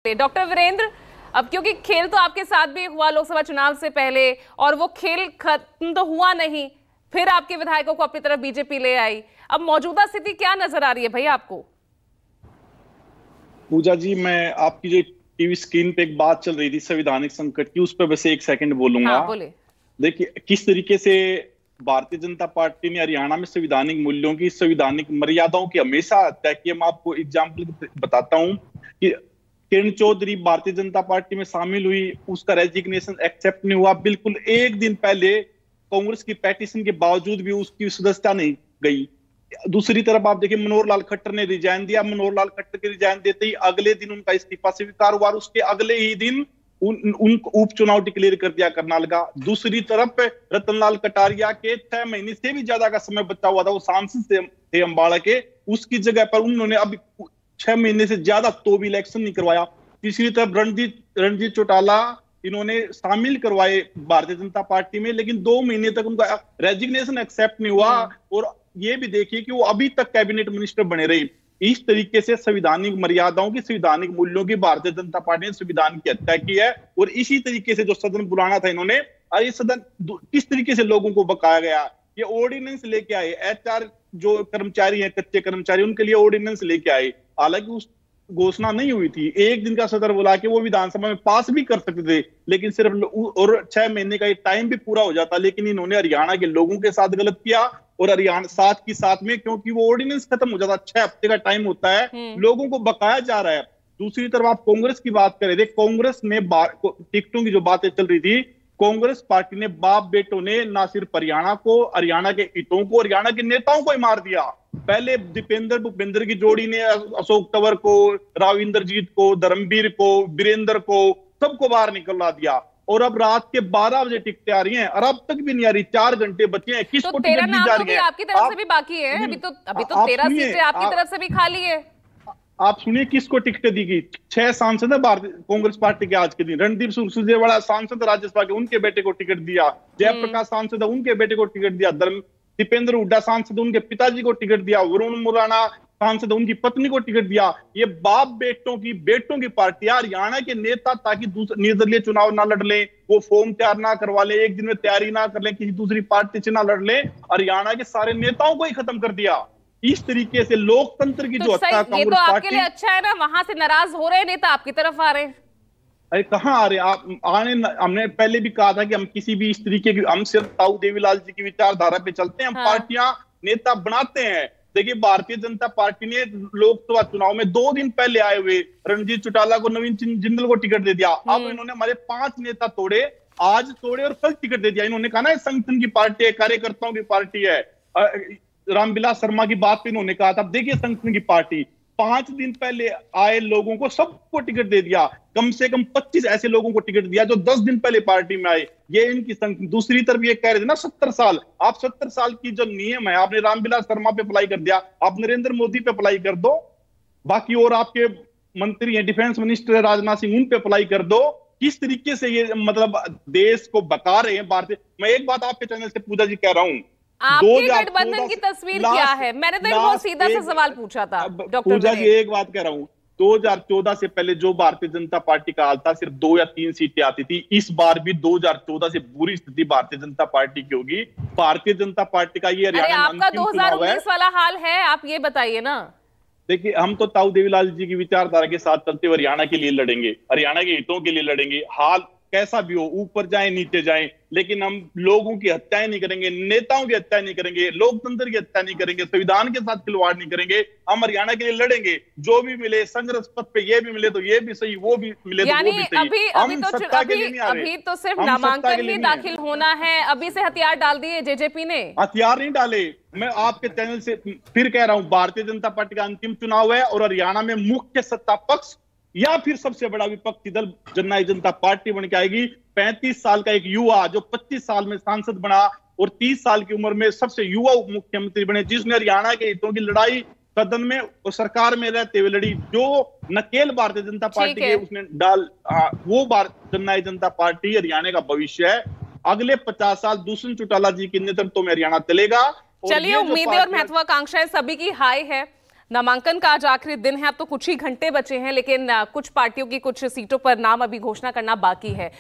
Doctor Virendra, अब क्योंकि खेल तो आपके साथ भी हुआ लोकसभा चुनाव से पहले और वो खेल खत्म तो हुआ नहीं, फिर आपके विधायकों को अपनी तरफ बीजेपी ले आई। अब मौजूदा स्थिति क्या नजर आ रही है भाई आपको? पूजा जी, मैं आपकी जो टीवी स्क्रीन पे एक बात चल रही थी संवैधानिक संकट की, उस पर वैसे एक सेकंड बोलूंगा। हाँ, बोले। देखिए किस तरीके से भारतीय जनता पार्टी ने हरियाणा में संवैधानिक मूल्यों की, संवैधानिक मर्यादाओं की हमेशा हत्या की। मैं आपको एग्जाम्पल बताता हूं कि किरण चौधरी भारतीय जनता पार्टी में शामिल हुई, उसका रेजिग्नेशन एक्सेप्ट नहीं हुआ। बिल्कुल एक दिन पहले कांग्रेस की पेटिशन के बावजूद भी उसकी सदस्यता नहीं गई। दूसरी तरफ आप देखिए मनोहर लाल खट्टर ने रिजाइन दिया। मनोहर लाल खट्टर के रिजाइन देते ही अगले दिन उनका इस्तीफा स्वीकार हुआ और उसके अगले ही दिन उनको उपचुनाव डिक्लेयर कर दिया करनाल का। दूसरी तरफ रतनलाल कटारिया के 6 महीने से भी ज्यादा का समय बचा हुआ था, वो सांसद थे अम्बाड़ा के, उसकी जगह पर उन्होंने अब 6 महीने से ज्यादा तो भी इलेक्शन नहीं करवाया। तीसरी तरफ रणजीत चौटाला इन्होंने शामिल करवाए भारतीय जनता पार्टी में, लेकिन 2 महीने तक उनका रेजिग्नेशन एक्सेप्ट नहीं हुआ और ये भी देखिए कि वो अभी तक कैबिनेट मिनिस्टर बने रहे। इस तरीके से संवैधानिक मर्यादाओं की, संवैधानिक मूल्यों की भारतीय जनता पार्टी ने संविधान की हत्या की है। और इसी तरीके से जो सदन बुलाना था इन्होंने, ये सदन किस तरीके से लोगों को बकाया गया, ये ऑर्डिनेंस लेके आए। एचआर जो कर्मचारी हैं, कच्चे कर्मचारी, उनके लिए ऑर्डिनेंस लेके आए। हालांकि उस घोषणा नहीं हुई थी, एक दिन का सदन बुला के वो विधानसभा में पास भी कर सकते थे, लेकिन सिर्फ और 6 महीने का टाइम भी पूरा हो जाता। लेकिन इन्होंने हरियाणा के लोगों के साथ गलत किया और हरियाणा साथ की साथ में, क्योंकि वो ऑर्डिनेंस खत्म हो जाता, 6 हफ्ते का टाइम होता है, लोगों को बकाया जा रहा है। दूसरी तरफ आप कांग्रेस की बात करें थे, कांग्रेस ने टिकटों की जो बातें चल रही थी, कांग्रेस पार्टी ने बाप बेटों ने ना सिर्फ हरियाणा को, हरियाणा के हितों को, हरियाणा के नेताओं को ही मार दिया। पहले दीपेंद्र भूपेंद्र की जोड़ी ने अशोक तंवर को, राव इंद्रजीत को, धर्मवीर को, वीरेंद्र को, सबको बाहर निकलवा दिया। और अब रात के 12 बजे टिकटें आ रही हैं और अब तक भी नहीं आ रही। 4 घंटे बचे हैं, किसको तो टिकट दी जा रही है? आपकी तरफ से भी बाकी है। अभी तो 13 सीटें आपकी तरफ से भी खाली है। आप सुनिए किसको टिकटें दी गई। 6 सांसद है भारतीय कांग्रेस पार्टी के आज के दिन। रणदीप सुरजेवाला सांसद राज्यसभा के, उनके बेटे को टिकट दिया। जयप्रकाश सांसद है, उनके बेटे को टिकट दिया। दीपेंद्र हुड्डा सांसद, उनके पिताजी को टिकट दिया। वरुण मुराना सांसद, उनकी पत्नी को टिकट दिया। ये बाप बेटों की पार्टी, हरियाणा के नेता ताकि निर्दलीय चुनाव ना लड़ लें, वो फॉर्म तैयार ना करवा ले, एक दिन में तैयारी ना कर ले, किसी दूसरी पार्टी से ना लड़ ले, हरियाणा के सारे नेताओं को ही खत्म कर दिया। इस तरीके से लोकतंत्र की जो हत्या कांग्रेस पार्टी, आपके लिए अच्छा है ना, वहां से नाराज हो रहे नेता आपकी तरफ आ रहे हैं। अरे कहाँ आ रहे आप आने? हमने पहले भी कहा था कि हम किसी भी इस तरीके की, हम सिर्फ ताऊ देवीलाल जी की विचारधारा पे चलते हैं। हम पार्टियां नेता बनाते हैं। देखिए भारतीय जनता पार्टी ने लोकसभा चुनाव में 2 दिन पहले आए हुए रणजीत चौटाला को, नवीन जिंदल को टिकट दे दिया। अब इन्होंने हमारे 5 नेता तोड़े, आज तोड़े और कल टिकट दे दिया। इन्होंने कहा ना संगठन की पार्टी है, कार्यकर्ताओं की पार्टी है। रामविलास शर्मा की बात पे इन्होंने कहा था। देखिए संगठन की पार्टी, 5 दिन पहले आए लोगों को सबको टिकट दे दिया। कम से कम 25 ऐसे लोगों को टिकट दिया जो 10 दिन पहले पार्टी में आए। ये इनकी संगठन। दूसरी तरफ ये कह रहे थे ना 70 साल, आप 70 साल की जो नियम है, आपने रामविलास शर्मा पे अप्लाई कर दिया, आप नरेंद्र मोदी पे अप्लाई कर दो, बाकी और आपके मंत्री हैं, डिफेंस मिनिस्टर है राजनाथ सिंह, उन पे अप्लाई कर दो। किस तरीके से ये मतलब देश को बका रहे हैं भारतीय। मैं एक बात आपके चैनल से पूजा जी कह रहा हूं, आपके गठबंधन की तस्वीर क्या है? मैंने तो एक बहुत सीधा सा सवाल पूछा था डॉक्टर पूजा जी। एक बात कह रहा हूं, 2014 से पहले जो भारतीय जनता पार्टी का हाल था, सिर्फ 2 या 3 सीटें आती थी। इस बार भी 2014 से बुरी स्थिति भारतीय जनता पार्टी की होगी। भारतीय जनता पार्टी का ये हरियाणा में आपका 2019 वाला हाल है, आप ये बताइए ना। देखिए हम तो ताऊ देवीलाल जी की विचारधारा के साथ चलते हुए हरियाणा के लिए लड़ेंगे, हरियाणा के हितों के लिए लड़ेंगे। हाल कैसा भी हो, ऊपर जाए नीचे जाए, लेकिन हम लोगों की हत्याएं नहीं करेंगे, नेताओं की हत्या नहीं करेंगे, लोकतंत्र की हत्या नहीं करेंगे, संविधान के साथ खिलवाड़ नहीं करेंगे। हम हरियाणा के लिए लड़ेंगे। जो भी मिले संघर्ष पथ पे, ये भी मिले तो ये भी सही, वो भी मिले तो वो भी सही। अभी तो सिर्फ नामांकन ही दाखिल होना है, अभी से हथियार डाल दिए जेजेपी ने। हथियार नहीं डाले। मैं आपके चैनल से फिर कह रहा हूं, भारतीय जनता पार्टी का अंतिम चुनाव है और हरियाणा में मुख्य सत्ता पक्ष या फिर सबसे बड़ा विपक्षी दल जननायक जनता पार्टी बन के आएगी। 35 साल का एक युवा जो 25 साल में सांसद बना और 30 साल की उम्र में सबसे युवा उप मुख्यमंत्री बने, जिसने हरियाणा के हितों की लड़ाई सदन में और सरकार में रहते हुए लड़ी, जो नकेल भारतीय जनता पार्टी के उसने वो जननायक जनता पार्टी हरियाणा का भविष्य है। अगले 50 साल दुष्यंत चौटाला जी के नेतृत्व में हरियाणा चलेगा। चलिए, उम्मीदें और महत्वाकांक्षाएं सभी की हाई है। नामांकन का आज आखिरी दिन है, अब तो कुछ ही घंटे बचे हैं, लेकिन कुछ पार्टियों की कुछ सीटों पर नाम अभी घोषणा करना बाकी है।